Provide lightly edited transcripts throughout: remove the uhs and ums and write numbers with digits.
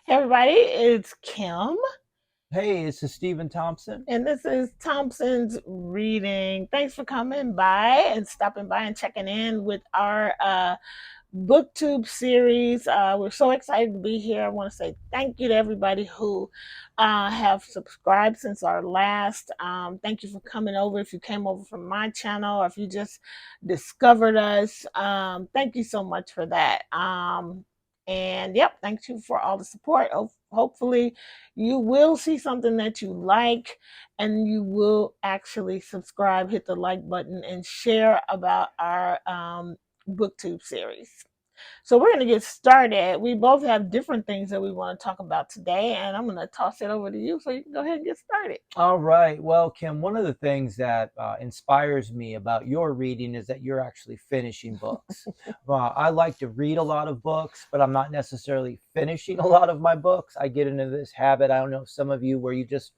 Hey everybody, it's Kim, Hey, this is Stephen Thompson. and this is Thompson's Reading. Thanks for coming by and stopping by and checking in with our booktube series. We're so excited to be here. I want to say thank you to everybody who have subscribed since our last. Thank you for coming over. If you came over from my channel or if you just discovered us, thank you so much for that. And yep, thank you for all the support. Hopefully, you will see something that you like and you will actually subscribe, hit the like button, and share about our booktube series. So we're going to get started. We both have different things that we want to talk about today, and I'm going to toss it over to you so you can go ahead and get started. All right. Well, Kim, one of the things that inspires me about your reading is that you're actually finishing books. I like to read a lot of books, but I'm not necessarily finishing a lot of my books. I get into this habit, I don't know, some of you, where you just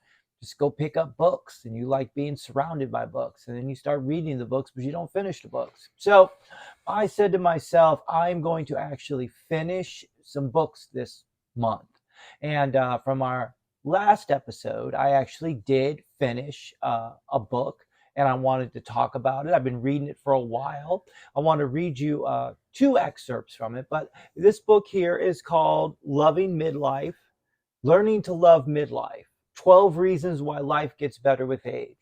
go pick up books and you like being surrounded by books, and then you start reading the books, but you don't finish the books. So I said to myself, I'm going to actually finish some books this month. And from our last episode, I actually did finish a book, and I wanted to talk about it. I've been reading it for a while. I want to read you two excerpts from it, but this book here is called Loving Midlife, Learning to Love Midlife, 12 Reasons Why Life Gets Better with Age.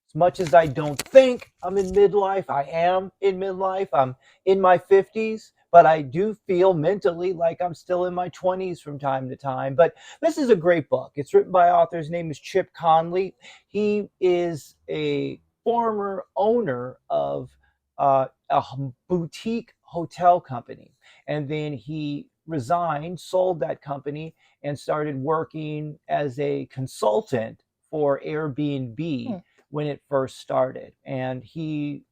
As much as I don't think I'm in midlife, I am in midlife. I'm in my 50s, but I do feel mentally like I'm still in my 20s from time to time. But this is a great book. It's written by author's name is Chip Conley. He is a former owner of a boutique hotel company, and then he resigned, sold that company, and started working as a consultant for Airbnb Hmm. when it first started. And he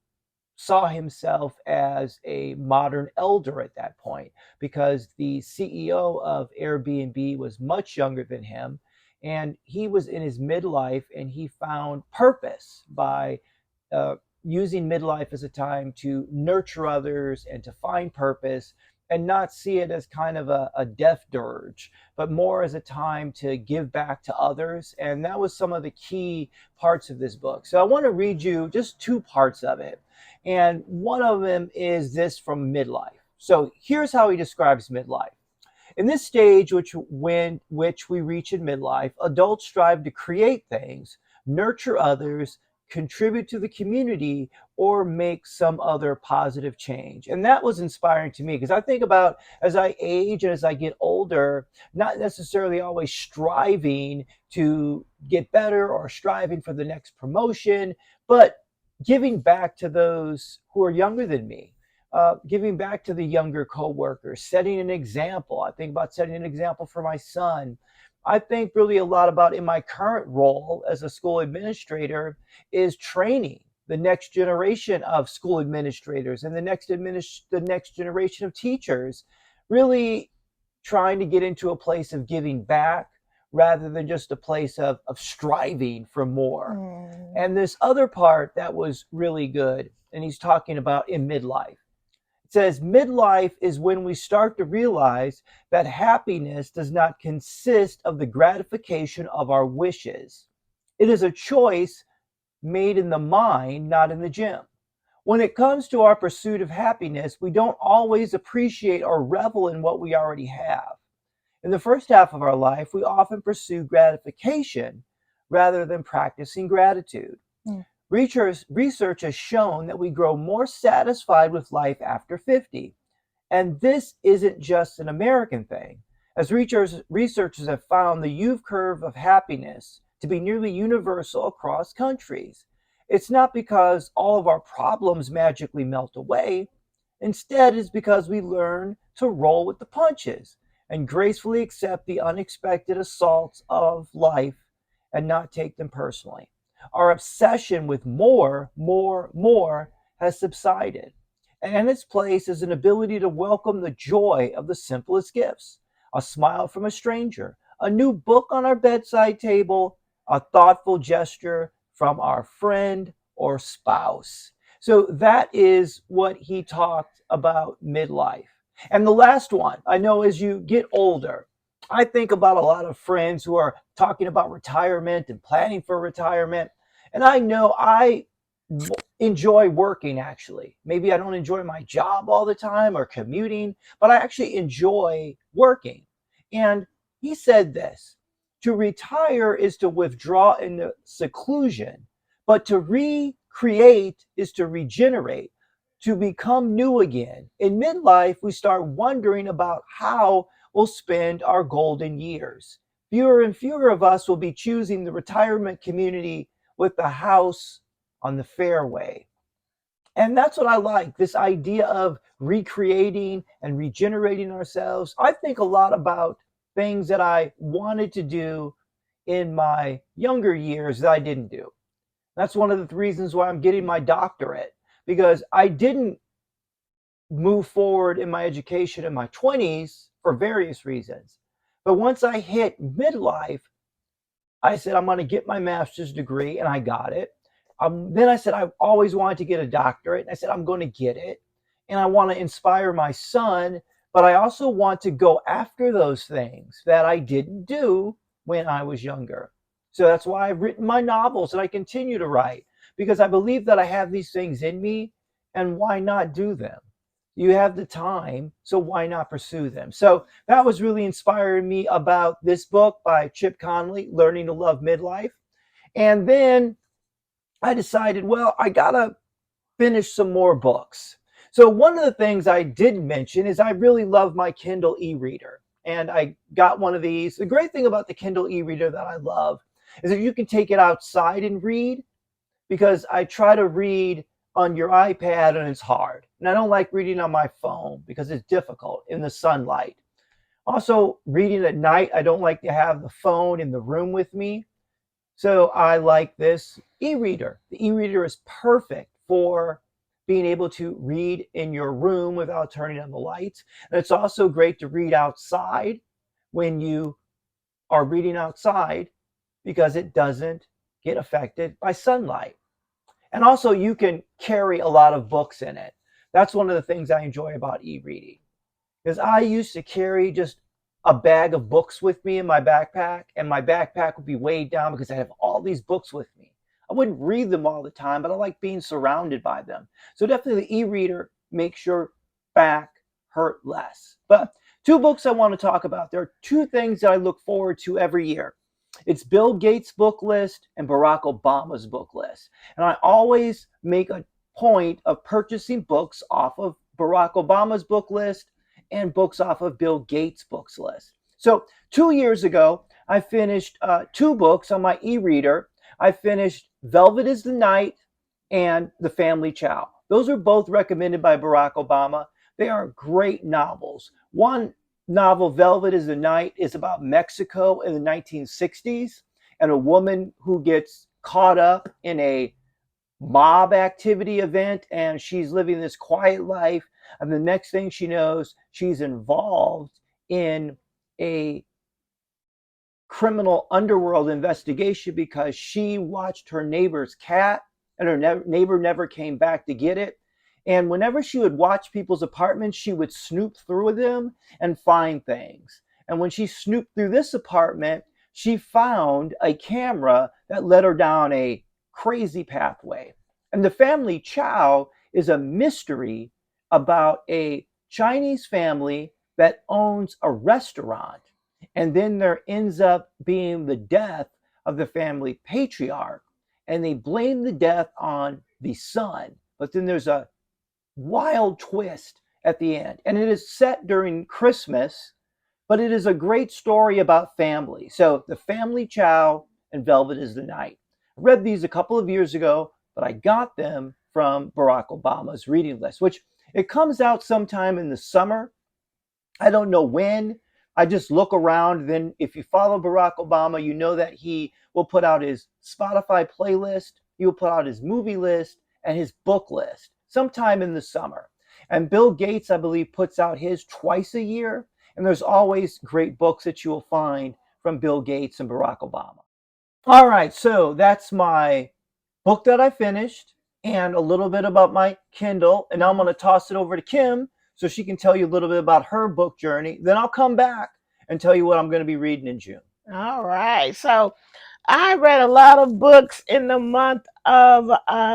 saw himself as a modern elder at that point because the CEO of Airbnb was much younger than him. And he was in his midlife, and he found purpose by uh, using midlife as a time to nurture others and to find purpose, and not see it as kind of a death dirge, but more as a time to give back to others. And that was some of the key parts of this book. So I want to read you just two parts of it. And one of them is this from midlife. So here's how he describes midlife. In this stage, which we reach in midlife, adults strive to create things, nurture others, contribute to the community, or make some other positive change. And that was inspiring to me because I think about, as I age and as I get older, not necessarily always striving to get better or striving for the next promotion, but giving back to those who are younger than me, giving back to the younger coworkers, setting an example. I think about setting an example for my son. I think really a lot about, in my current role as a school administrator, is training the next generation of school administrators and the next generation of teachers, really trying to get into a place of giving back rather than just a place of striving for more. Hmm. And this other part that was really good, and he's talking about in midlife. It says midlife is when we start to realize that happiness does not consist of the gratification of our wishes. It is a choice made in the mind, not in the gym. When it comes to our pursuit of happiness, we don't always appreciate or revel in what we already have. In the first half of our life, we often pursue gratification rather than practicing gratitude. Hmm. Research has shown that we grow more satisfied with life after 50. And this isn't just an American thing, as researchers have found the U curve of happiness to be nearly universal across countries. It's not because all of our problems magically melt away. Instead, it's because we learn to roll with the punches and gracefully accept the unexpected assaults of life and not take them personally. Our obsession with more has subsided. And in its place is an ability to welcome the joy of the simplest gifts: a smile from a stranger, a new book on our bedside table, a thoughtful gesture from our friend or spouse. So that is what he talked about midlife. And the last one, I know as you get older, I think about a lot of friends who are talking about retirement and planning for retirement. And I know I enjoy working actually. Maybe I don't enjoy my job all the time or commuting, but I actually enjoy working. And he said this: to retire is to withdraw into seclusion, but to recreate is to regenerate, to become new again. In midlife, we start wondering about how we'll spend our golden years. Fewer and fewer of us will be choosing the retirement community with the house on the fairway. And that's what I like, this idea of recreating and regenerating ourselves. I think a lot about things that I wanted to do in my younger years that I didn't do. That's one of the reasons why I'm getting my doctorate, because I didn't move forward in my education in my 20s for various reasons. But once I hit midlife, I said, I'm going to get my master's degree, and I got it. Then I said, I've always wanted to get a doctorate. And I said, I'm going to get it. And I want to inspire my son, but I also want to go after those things that I didn't do when I was younger. So that's why I've written my novels and I continue to write, because I believe that I have these things in me, and why not do them? You have the time, so why not pursue them? So that was really inspiring me about this book by Chip Conley, Learning to Love Midlife. And then I decided, well, I gotta finish some more books. So one of the things I did mention is I really love my Kindle e-reader. And I got one of these. The great thing about the Kindle e-reader that I love is that you can take it outside and read, because I try to read on your iPad and it's hard. And I don't like reading on my phone because it's difficult in the sunlight. Also, reading at night, I don't like to have the phone in the room with me. So I like this e-reader. The e-reader is perfect for being able to read in your room without turning on the lights. And it's also great to read outside when you are reading outside, because it doesn't get affected by sunlight. And also, you can carry a lot of books in it. That's one of the things I enjoy about e-reading, because I used to carry just a bag of books with me in my backpack, and my backpack would be weighed down because I have all these books with me. I wouldn't read them all the time, but I like being surrounded by them. So definitely the e-reader makes your back hurt less. But two books I want to talk about. There are two things that I look forward to every year. It's Bill Gates' book list and Barack Obama's book list. And I always make a point of purchasing books off of Barack Obama's book list and books off of Bill Gates' books list. So 2 years ago, I finished two books on my e-reader. I finished Velvet is the Night and The Family Chow. Those are both recommended by Barack Obama. They are great novels. One novel, Velvet is the Night, is about Mexico in the 1960s and a woman who gets caught up in a mob activity event, and she's living this quiet life, and the next thing she knows, she's involved in a criminal underworld investigation because she watched her neighbor's cat, and her neighbor never came back to get it. And whenever she would watch people's apartments, she would snoop through them and find things. And when she snooped through this apartment, she found a camera that led her down a crazy pathway. And The Family Chow is a mystery about a Chinese family that owns a restaurant. And then there ends up being the death of the family patriarch. And they blame the death on the son. But then there's a wild twist at the end. And it is set during Christmas, but it is a great story about family. So The Family Chow and Velvet is the Night. I read these a couple of years ago, but I got them from Barack Obama's reading list, which it comes out sometime in the summer. I don't know when. I just look around. Then, if you follow Barack Obama, you know that he will put out his Spotify playlist, he will put out his movie list, and his book list sometime in the summer. And Bill Gates, I believe, puts out his twice a year. And there's always great books that you will find from Bill Gates and Barack Obama. All right, so that's my book that I finished and a little bit about my Kindle. And now I'm going to toss it over to Kim so she can tell you a little bit about her book journey. Then I'll come back and tell you what I'm going to be reading in June. All right. So I read a lot of books in the month of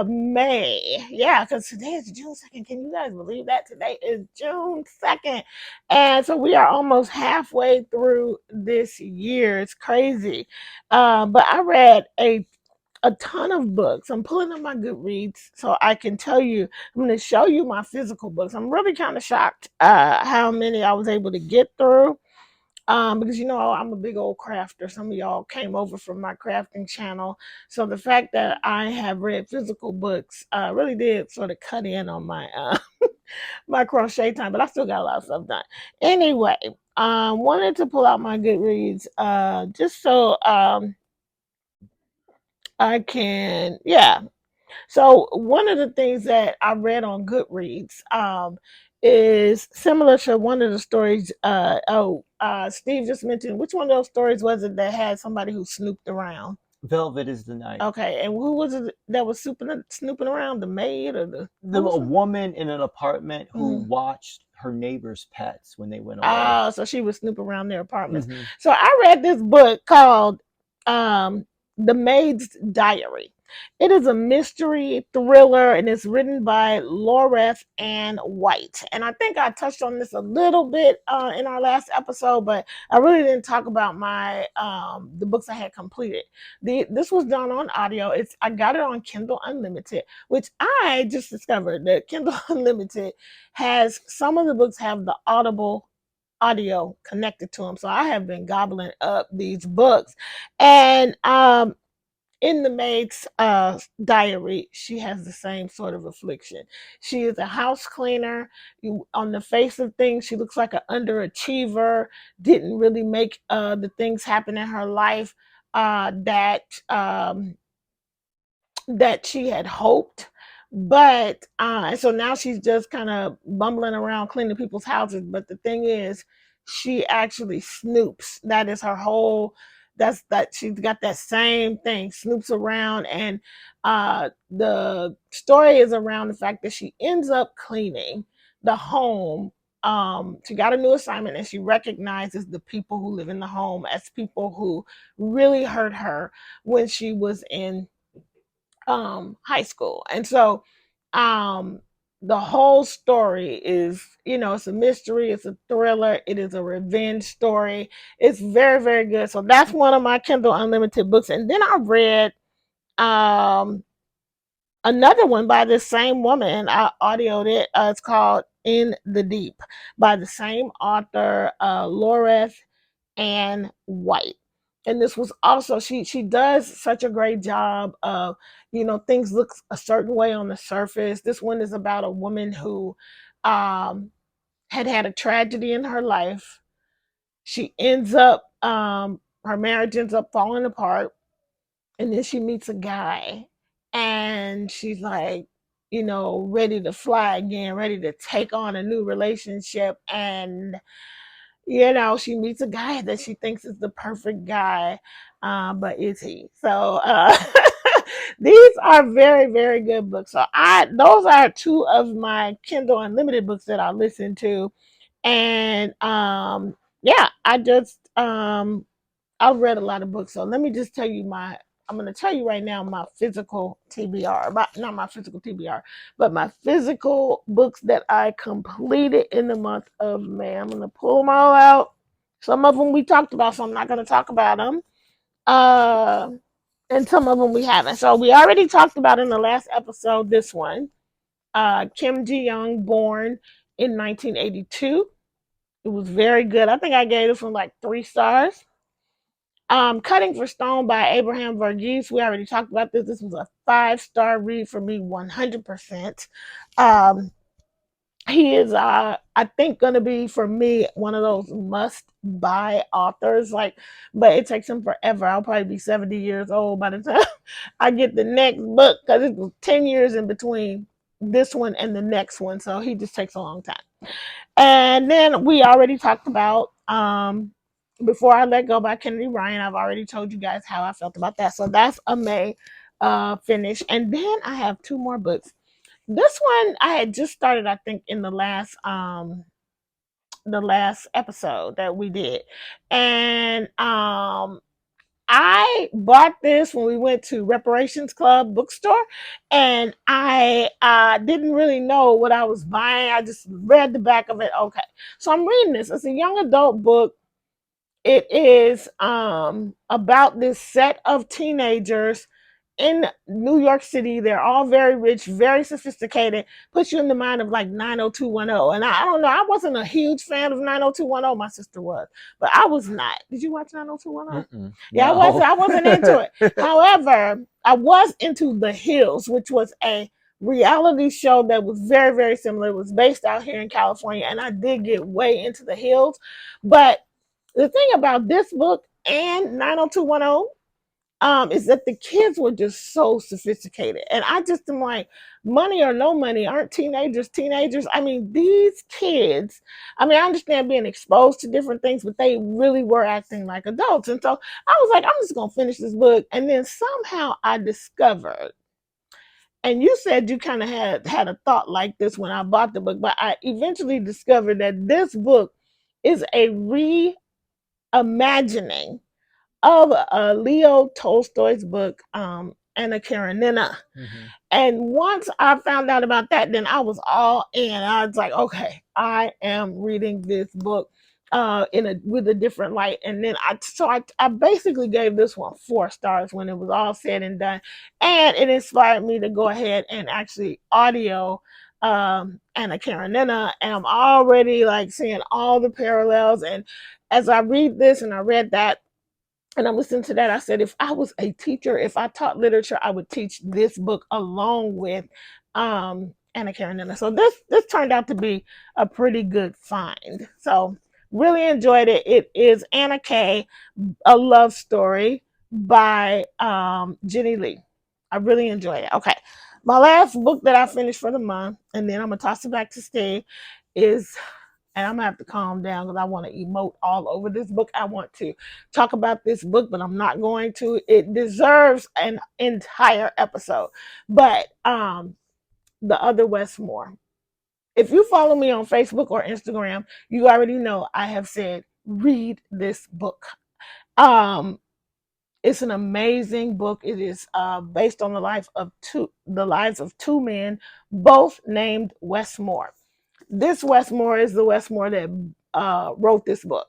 May. Yeah, because today is June 2nd. Can you guys believe that? Today is June 2nd. And so we are almost halfway through this year. It's crazy. But I read a ton of books. I'm pulling up my Goodreads so I can tell you. I'm going to show you my physical books. I'm really kind of shocked how many I was able to get through. Because I'm a big old crafter. Some of y'all came over from my crafting channel, so the fact that I have read physical books really did sort of cut in on my my crochet time. But I still got a lot of stuff done. Anyway, wanted to pull out my Goodreads just so I can, yeah. So one of the things that I read on Goodreads is similar to one of the stories. Steve just mentioned, which one of those stories was it that had somebody who snooped around? Velvet is the Night. Okay, and who was it that was snooping around? The maid or the what A was it? woman in an apartment who Mm. watched her neighbor's pets when they went away. Oh, so she would snoop around their apartments. Hmm. So I read this book called um, The Maid's Diary. It is a mystery thriller and it's written by Laureth Ann White. And I think I touched on this a little bit in our last episode, but I really didn't talk about my the books I had completed. This was done on audio. I got it on Kindle Unlimited, which I just discovered that Kindle Unlimited has some of the books have the Audible audio connected to them. So I have been gobbling up these books. And in the maid's diary, she has the same sort of affliction. She is a house cleaner. On the face of things, she looks like an underachiever, didn't really make the things happen in her life that she had hoped. But so now she's just kind of bumbling around cleaning people's houses. But the thing is, she actually snoops. That is her whole. That's that she's got that same thing, snoops around, and the story is around the fact that she ends up cleaning the home. She got a new assignment, and she recognizes the people who live in the home as people who really hurt her when she was in high school. And so um the whole story is, it's a mystery, it's a thriller, it is a revenge story. It's very, very good. So that's one of my Kindle Unlimited books. And then I read um another one by the same woman. I audioed it. It's called In the Deep by the same author, Laureth Ann White. And this was also, she does such a great job of, things look a certain way on the surface. This one is about a woman who um had a tragedy in her life. She ends up her marriage ends up falling apart, and then she meets a guy, and she's like, ready to fly again, ready to take on a new relationship. And she meets a guy that she thinks is the perfect guy, but is he? So these are very, very good books. So those are two of my Kindle Unlimited books that I listen to, and yeah, I've read a lot of books. So let me just tell you I'm going to tell you right now my physical TBR, not my physical TBR, but my physical books that I completed in the month of May. I'm going to pull them all out. Some of them we talked about, so I'm not going to talk about them. Uh, and some of them we haven't. So we already talked about in the last episode this one, Kim Ji Young, born in 1982. It was very good. I think I gave this one like 3 stars. Cutting for Stone by Abraham Verghese. We already talked about this. This was a 5-star read for me, 100%. Um, he is, I think, going to be for me one of those must-buy authors. But it takes him forever. I'll probably be 70 years old by the time I get the next book because it was 10 years in between this one and the next one. So he just takes a long time. And then we already talked about Before I Let Go by Kennedy Ryan. I've already told you guys how I felt about that. So that's a May finish. And then I have 2 more books. This one I had just started, I think, in the last the last episode that we did, and I bought this when we went to Reparations Club bookstore, and I didn't really know what I was buying. I just read the back of it. Okay, so I'm reading this. It's a young adult book. It is about this set of teenagers in New York City. They're all very rich, very sophisticated. Puts you in the mind of like 90210. And I don't know, I wasn't a huge fan of 90210. My sister was, but I was not. Did you watch 90210? Mm-mm, Yeah, no. I wasn't into it. However, I was into The Hills, which was a reality show that was very, very similar. It was based out here in California, and I did get way into The Hills. But the thing about this book and 90210 is that the kids were just so sophisticated. And I just am like, money or no money, aren't teenagers teenagers? I mean, these kids, I mean, I understand being exposed to different things, but they really were acting like adults. And so I was like, I'm just going to finish this book. And then somehow I discovered, and you said you kind of had a thought like this when I bought the book, but I eventually discovered that this book is a reimagining of Leo Tolstoy's book, Anna Karenina. Hmm. And once I found out about that, then I was all in. I was like, okay, I am reading this book in a with a different light. And then I basically gave this one 4 stars when it was all said and done, and it inspired me to go ahead and actually audio Anna Karenina, and I'm already like seeing all the parallels. And as I read this and I read that and I'm listening to that, I said, if I was a teacher, if I taught literature, I would teach this book along with Anna Karenina. So this turned out to be a pretty good find. So really enjoyed it. It is Anna K, a love story by Jenny Lee. I really enjoyed it. Okay. My last book that I finished for the month, and then I'm gonna toss it back to Steve, is, and I'm gonna have to calm down because I want to emote all over this book. I want to talk about this book, but I'm not going to. It deserves an entire episode. But The Other Westmore. If you follow me on Facebook or Instagram, you already know I have said read this book. Um, it's an amazing book. It is based on the lives of two men, both named Westmore. This Westmore is the Westmore that wrote this book.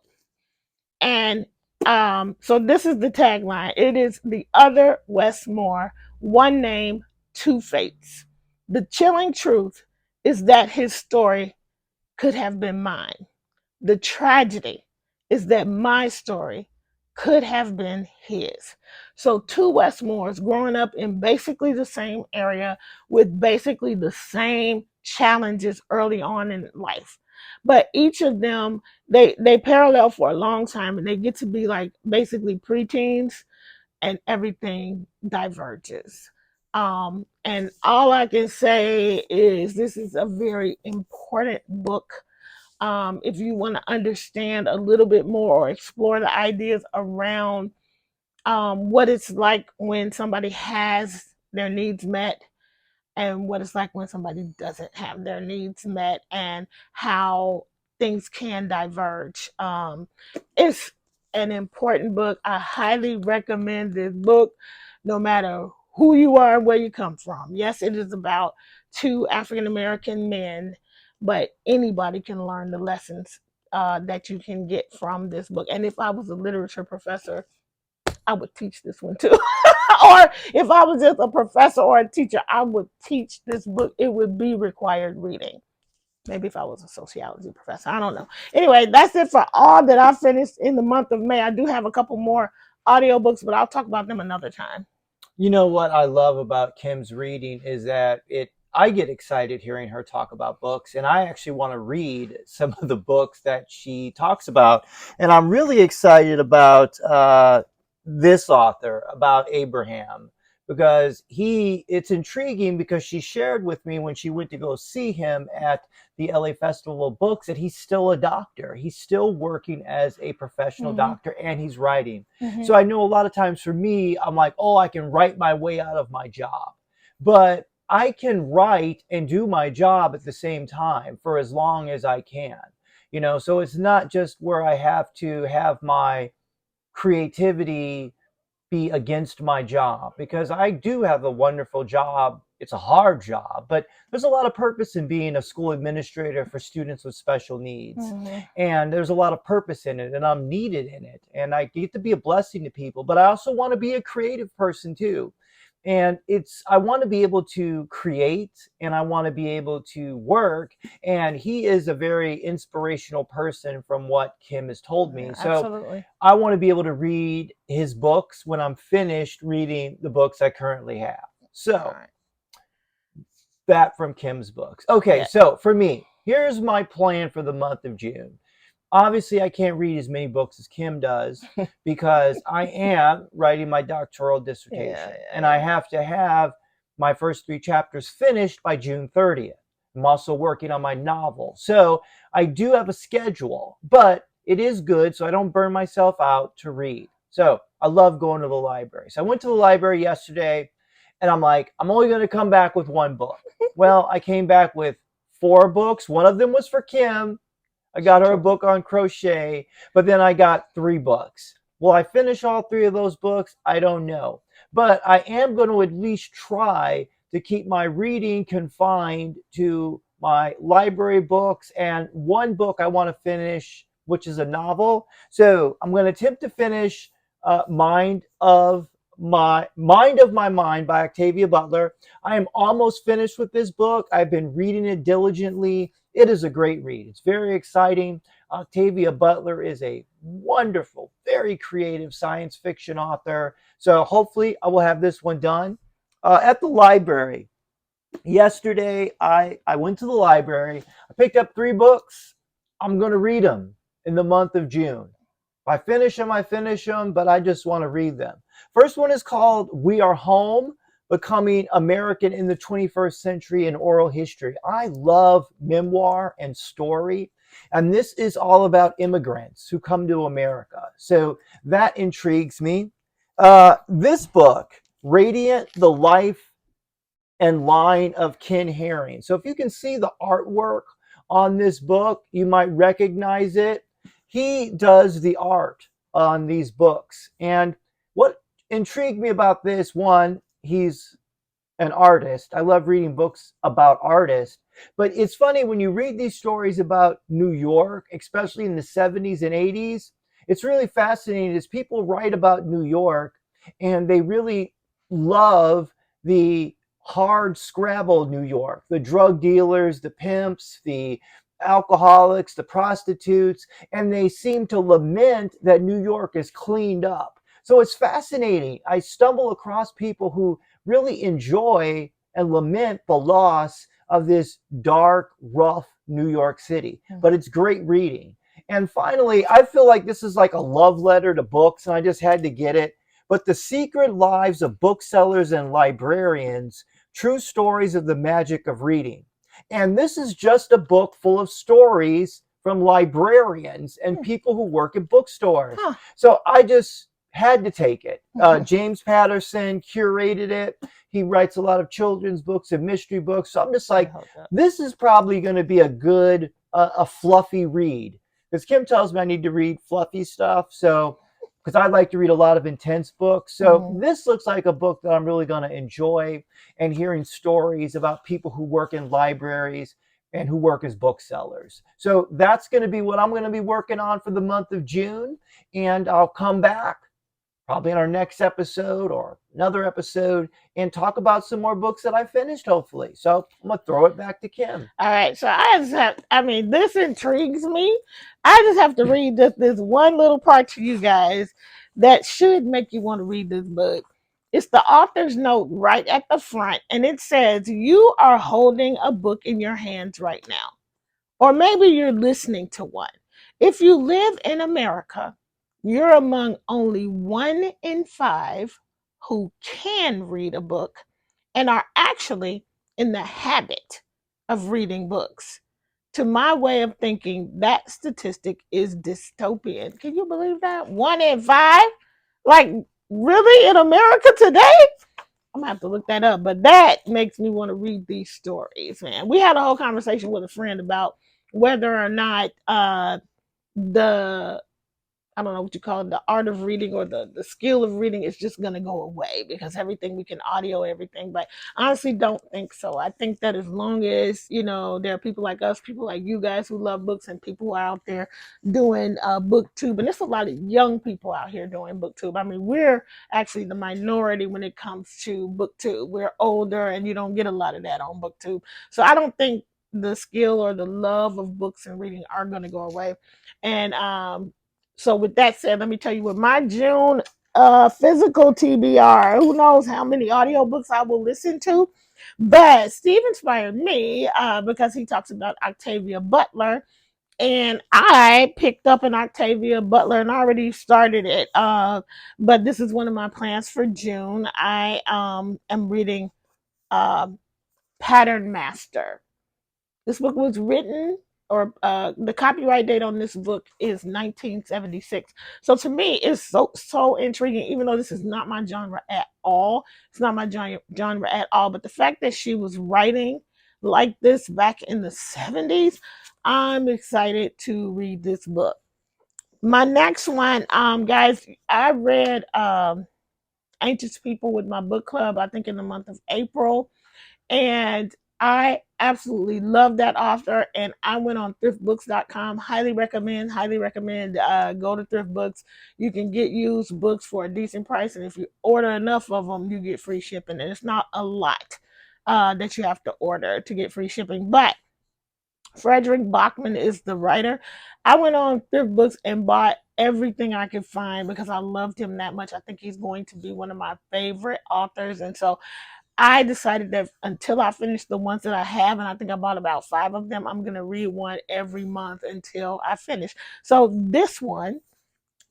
And so this is the tagline. It is The Other Westmore, one name, two fates. The chilling truth is that his story could have been mine. The tragedy is that my story could have been his. So, two Westmores growing up in basically the same area with basically the same challenges early on in life. But each of them, they parallel for a long time and they get to be like basically preteens and everything diverges. And all I can say is this is a very important book if you want to understand a little bit more or explore the ideas around what it's like when somebody has their needs met and what it's like when somebody doesn't have their needs met and how things can diverge. It's an important book. I highly recommend this book no matter who you are and where you come from. Yes, it is about two African American men, but anybody can learn the lessons that you can get from this book. And if I was a literature professor, I would teach this one too. Or if I was just a professor or a teacher, I would teach this book. It would be required reading. Maybe if I was a sociology professor, I don't know. Anyway, that's it for all that I finished in the month of May. I do have a couple more audiobooks, but I'll talk about them another time. You know what I love about Kim's reading is that I get excited hearing her talk about books, and I actually want to read some of the books that she talks about. And I'm really excited about this author, about Abraham, because it's intriguing because she shared with me when she went to go see him at the LA Festival of Books that he's still a doctor. He's still working as a professional Mm-hmm. doctor and he's writing. Mm-hmm. So I know a lot of times for me, I'm like, oh, I can write my way out of my job. But I can write and do my job at the same time for as long as I can. So it's not just where I have to have my creativity be against my job, because I do have a wonderful job. It's a hard job, but there's a lot of purpose in being a school administrator for students with special needs. Mm-hmm. And there's a lot of purpose in it, and I'm needed in it. And I get to be a blessing to people, but I also want to be a creative person too. And I want to be able to create, and I want to be able to work. And he is a very inspirational person from what Kim has told Yeah, me. So absolutely. I want to be able to read his books when I'm finished reading the books I currently have. All So right. that from Kim's books. Okay, Yeah. so for me, here's my plan for the month of June. Obviously, I can't read as many books as Kim does because I am writing my doctoral Yeah. dissertation, Yeah. and I Yeah. have to have my first three chapters finished by June 30th. I'm also working on my novel. So I do have a schedule, but it is good so I don't burn myself out to read. So I love going to the library. So I went to the library yesterday, and I'm like, I'm only going to come back with one book. Well, I came back with four books. One of them was for Kim. I got her a book on crochet, but then I got three books. Will I finish all three of those books? I don't know. But I am going to at least try to keep my reading confined to my library books and one book I want to finish, which is a novel. So I'm going to attempt to finish Mind of My Mind by Octavia Butler. I am almost finished with this book. I've been reading it diligently. It is a great read. It's very exciting. Octavia Butler is a wonderful, very creative science fiction author. So hopefully I will have this one done. At the library, yesterday I went to the library. I picked up three books. I'm going to read them in the month of June. If I finish them, I finish them, but I just want to read them. First one is called We Are Home, Becoming American in the 21st Century in Oral History. I love memoir and story, and this is all about immigrants who come to America. So that intrigues me. This book, Radiant, the Life and Line of Ken Herring. So if you can see the artwork on this book, you might recognize it. He does the art on these books. And what intrigued me about this one, he's an artist. I love reading books about artists. But it's funny when you read these stories about New York, especially in the 70s and 80s, it's really fascinating as people write about New York and they really love the hard scrabble New York, the drug dealers, the pimps, the alcoholics, the prostitutes, and they seem to lament that New York is cleaned up. So it's fascinating. I stumble across people who really enjoy and lament the loss of this dark, rough New York City. But it's great reading. And finally, I feel like this is like a love letter to books, and I just had to get it. But The Secret Lives of Booksellers and Librarians, True Stories of the Magic of Reading. And this is just a book full of stories from librarians and people who work in bookstores. Huh. So I just had to take it. James Patterson curated it. He writes a lot of children's books and mystery books. So I'm just like, this is probably going to be a good, a fluffy read. Because Kim tells me I need to read fluffy stuff. So, because I like to read a lot of intense books. So this looks like a book that I'm really going to enjoy, and hearing stories about people who work in libraries and who work as booksellers. So that's going to be what I'm going to be working on for the month of June. And I'll come back probably in our next episode or another episode and talk about some more books that I finished, hopefully. So I'm going to throw it back to Kim. All right, so I just have, I mean, this intrigues me. I just have to read this one little part to you guys that should make you want to read this book. It's the author's note right at the front, and it says, "You are holding a book in your hands right now, or maybe you're listening to one. If you live in America, you're among only 1 in 5 who can read a book and are actually in the habit of reading books. To my way of thinking, that statistic is dystopian. Can you believe that? 1 in 5? Like, really, in America today? I'm gonna have to look that up, but that makes me want to read these stories, man. We had a whole conversation with a friend about whether or not the I don't know what you call it, the art of reading or the skill of reading is just going to go away because everything we can audio everything. But I honestly don't think so. I think that as long as, there are people like us, people like you guys who love books, and people who are out there doing booktube, and there's a lot of young people out here doing booktube. I mean, we're actually the minority when it comes to booktube. We're older and you don't get a lot of that on booktube. So I don't think the skill or the love of books and reading are going to go away. And so with that said, let me tell you what my June physical TBR. Who knows how many audiobooks I will listen to? But Steve inspired me because he talks about Octavia Butler. And I picked up an Octavia Butler and already started it. But this is one of my plans for June. I am reading uh, Pattern Master. This book was written, or the copyright date on this book is 1976. So to me, it's so intriguing. Even though this is not my genre at all, it's not my genre at all. But the fact that she was writing like this back in the 70s, I'm excited to read this book. My next one, guys, I read Anxious People with my book club. I think in the month of April, and I absolutely love that author. And I went on thriftbooks.com. Highly recommend, highly recommend. Go to Thrift Books. You can get used books for a decent price. And if you order enough of them, you get free shipping. And it's not a lot that you have to order to get free shipping. But Frederick Bachman is the writer. I went on Thrift Books and bought everything I could find because I loved him that much. I think he's going to be one of my favorite authors. And so I decided that until I finish the ones that I have, and I think I bought about 5 of them, I'm going to read one every month until I finish. So this one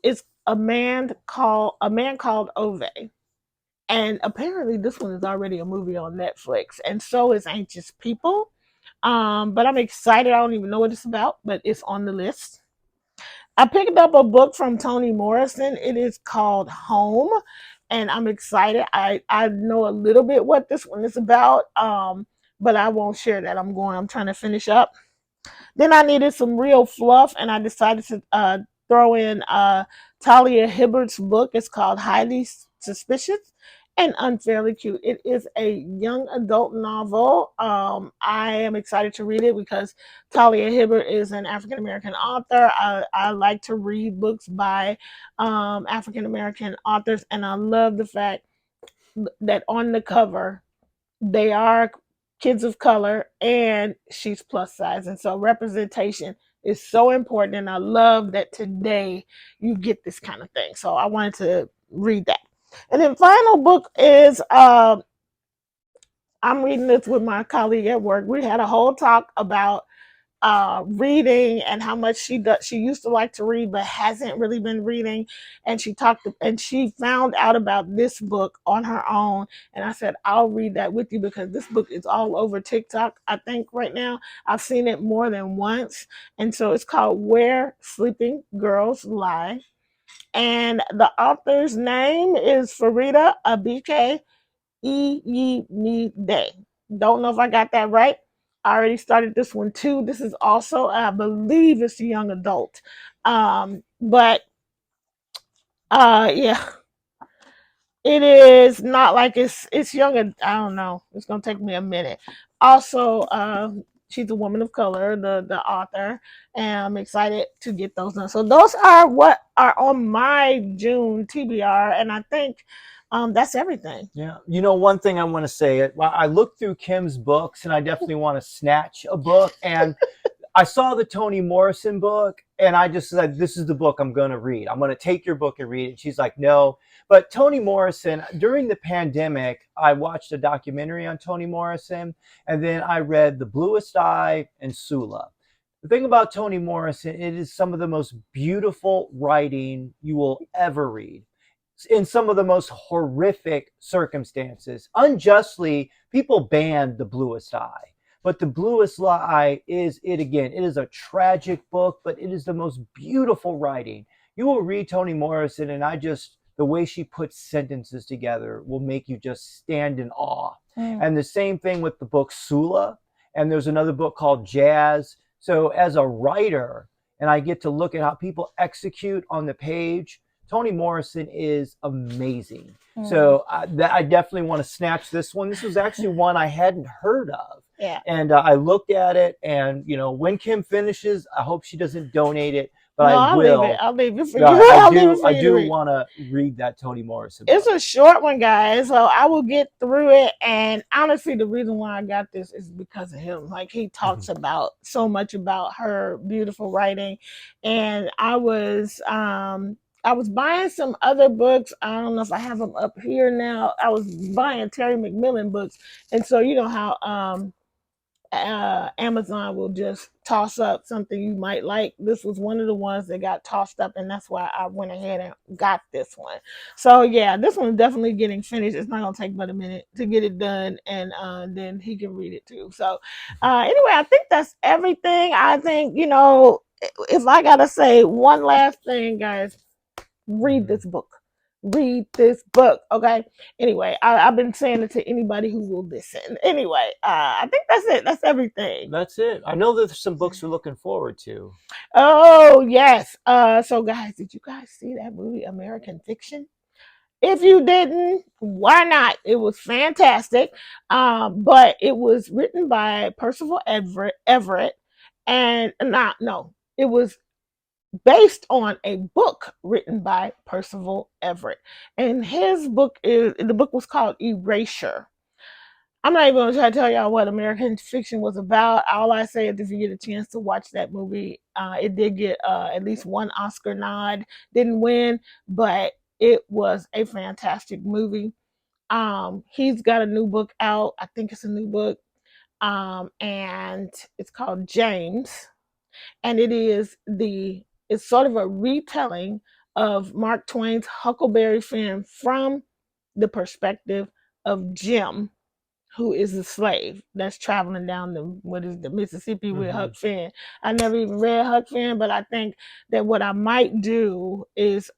is a man called Ove, and apparently this one is already a movie on Netflix, and so is Anxious People. But I'm excited. I don't even know what it's about, but it's on the list. I picked up a book from Toni Morrison. It is called Home, and I'm excited. I know a little bit what this one is about, but I won't share that. I'm trying to finish up. Then I needed some real fluff, and I decided to throw in Talia Hibbert's book. It's called Highly Suspicious and Unfairly Cute. It is a young adult novel. I am excited to read it because Talia Hibbert is an African American author. I like to read books by African American authors, and I love the fact that on the cover they are kids of color and she's plus size, and so representation is so important, and I love that today you get this kind of thing. So I wanted to read that. And then final book is I'm reading this with my colleague at work. We had a whole talk about reading and how much she used to like to read but hasn't really been reading. And she found out about this book on her own, and I said I'll read that with you because this book is all over TikTok. I think right now I've seen it more than once. And so it's called Where Sleeping Girls Lie, and the author's name is Farida Abike Day. Don't know if I got that right. I already started this one too. This is also, I believe, it's a young adult. But yeah, it is not like it's young. I don't know. It's gonna take me a minute. Also, she's a woman of color, the author, and I'm excited to get those done. So those are what are on my June TBR, and I think that's everything. Yeah. One thing I want to say, well, I looked through Kim's books and I definitely want to snatch a book. And I saw the Toni Morrison book and I just said, this is the book I'm going to read. I'm going to take your book and read it. And she's like, no. But Toni Morrison, during the pandemic, I watched a documentary on Toni Morrison, and then I read The Bluest Eye and Sula. The thing about Toni Morrison, it is some of the most beautiful writing you will ever read in some of the most horrific circumstances. Unjustly, people banned The Bluest Eye. But The Bluest Eye is it again. It is a tragic book, but it is the most beautiful writing. You will read Toni Morrison, and the way she puts sentences together will make you just stand in awe. And the same thing with the book Sula. And there's another book called Jazz. So as a writer, and I get to look at how people execute on the page, Toni Morrison is amazing. Mm. So I definitely want to snatch this one. This was actually one I hadn't heard of. Yeah. And I looked at it, and when Kim finishes, I hope she doesn't donate it, but No, I I'll leave it. will. I'll leave it for you. I I'll leave it do. for I you to do read. want to read that Toni Morrison It's book. a short one, guys, so I will get through it. And honestly, the reason why I got this is because of him. Like, he talks about so much about her beautiful writing, and I was buying some other books. I don't know if I have them up here now. I was buying Terry McMillan books, and so you know how Amazon will just toss up something you might like. This was one of the ones that got tossed up, and that's why I went ahead and got this one. So yeah, this one's definitely getting finished. It's not gonna take but a minute to get it done, and then he can read it too. So anyway, I think that's everything. I think if I gotta say one last thing, guys, read Mhm. this book. Read this book, okay? Anyway, I've been saying it to anybody who will listen. Anyway, I think that's it. That's everything. That's it. I know there's some books we're looking forward to. Oh yes. So guys, did you guys see that movie American Fiction? If you didn't, why not? It was fantastic. But it was written by Percival Everett, and not no, it was based on a book written by Percival Everett. And the book was called Erasure. I'm not even going to try to tell y'all what American Fiction was about. All I say is if you get a chance to watch that movie, it did get at least one Oscar nod. Didn't win, but it was a fantastic movie. He's got a new book out. I think it's a new book. And it's called James, and it's sort of a retelling of Mark Twain's Huckleberry Finn from the perspective of Jim, who is a slave that's traveling down the Mississippi with Hmm. Huck Finn. I never even read Huck Finn, but I think that what I might do is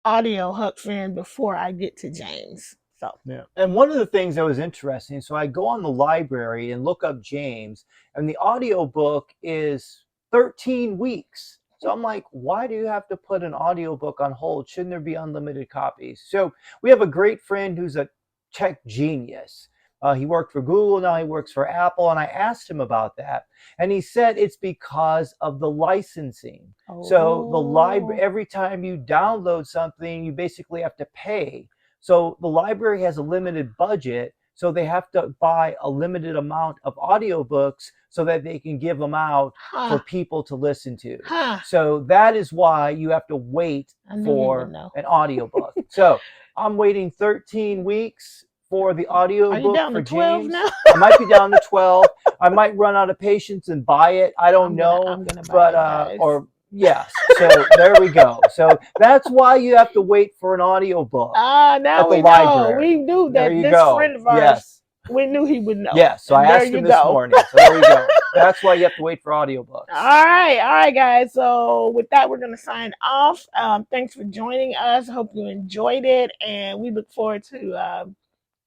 audio Huck Finn before I get to James. So Yeah. And one of the things that was interesting, so I go on the library and look up James, and the audiobook is 13 weeks. So I'm like, why do you have to put an audiobook on hold? Shouldn't there be unlimited copies? So we have a great friend who's a tech genius. He worked for Google, now he works for Apple, and I asked him about that. And he said it's because of the licensing. So the library, oh, every time you download something, you basically have to pay. So the library has a limited budget, so they have to buy a limited amount of audiobooks so that they can give them out for huh, people to listen to. huh. So that is why you have to wait I knew he would for know. an audiobook. So I'm waiting 13 weeks for the Are you audiobook down for to 12 James. now? I might be down to 12. I might run out of patience and buy it. I don't know. I'm gonna buy But it, guys. or yes. So there we go. So that's why you have to wait for an audiobook Now at the we know. We library. knew There that you this go. friend of ours, Yes. we knew he would know. Yes. So I And there asked you him this go. morning. So there you go. That's why you have to wait for audiobooks. All right, guys. So with that, we're gonna sign off. Thanks for joining us. Hope you enjoyed it, and we look forward to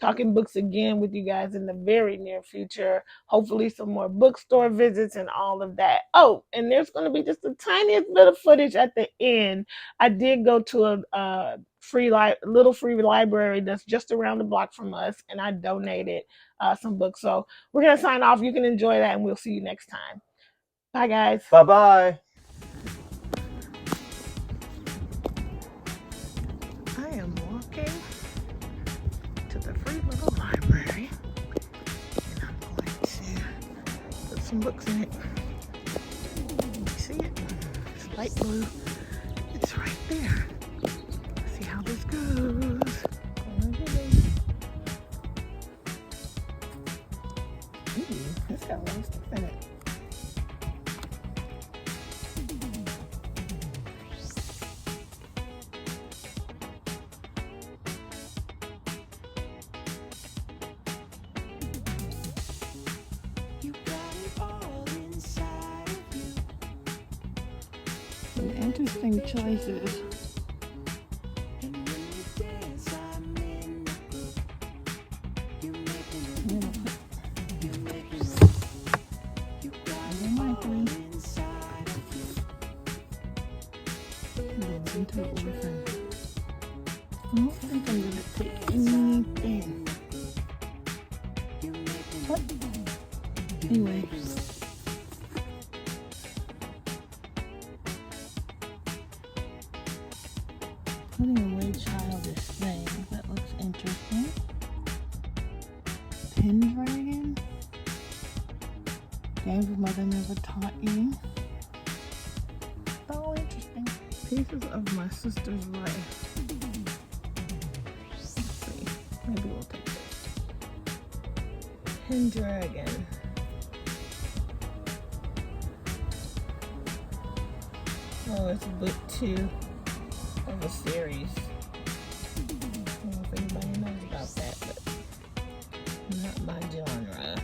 talking books again with you guys in the very near future. Hopefully, some more bookstore visits and all of that. Oh, and there's going to be just the tiniest bit of footage at the end. I did go to a little free library that's just around the block from us, and I donated some books. So we're going to sign off. You can enjoy that, and we'll see you next time. Bye, guys. Bye bye. I am walking to the free little library, and I'm going to put some books in it. You see it? It's light blue. It's right there. Let's see how this goes. Ooh, it's got a lot of stuff in it. Some interesting choices. interesting. I don't think I'm gonna take anything. But anyway. Putting away childish things. That looks interesting. Pendragon. Games your mother never taught you. Oh, interesting. Pieces of my sister's life. Let's see. Maybe we'll take this. Pendragon. Oh, it's book 2 of a series. I don't know if anybody knows about that, but not my genre.